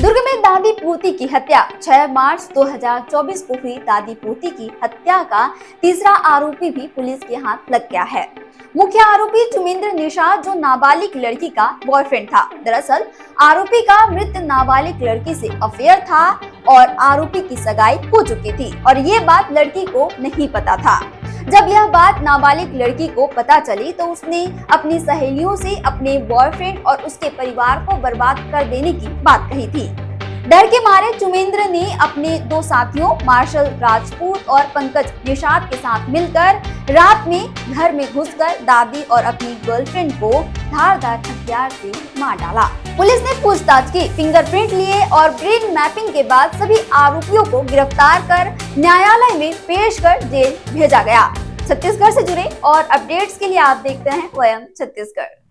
दुर्ग में दादी पोती की हत्या। 6 मार्च 2024 को हुई दादी पोती की हत्या का तीसरा आरोपी भी पुलिस के हाथ लग गया है। मुख्य आरोपी चुमिंद्र निषाद जो नाबालिग लड़की का बॉयफ्रेंड था। दरअसल आरोपी का मृत नाबालिग लड़की से अफेयर था और आरोपी की सगाई हो चुकी थी और ये बात लड़की को नहीं पता था। जब यह बात नाबालिग लड़की को पता चली तो उसने अपनी सहेलियों से अपने बॉयफ्रेंड और उसके परिवार को बर्बाद कर देने की बात कही थी। डर के मारे चुमेंद्र ने अपने दो साथियों मार्शल राजपूत और पंकज निषाद के साथ मिलकर रात में घर में घुसकर दादी और अपनी गर्लफ्रेंड को धारदार हथियार से मार डाला। पुलिस ने पूछताछ की, फिंगरप्रिंट लिए और ब्रेन मैपिंग के बाद सभी आरोपियों को गिरफ्तार कर न्यायालय में पेश कर जेल भेजा गया। छत्तीसगढ़ से जुड़े और अपडेट्स के लिए आप देखते हैं वयम छत्तीसगढ़।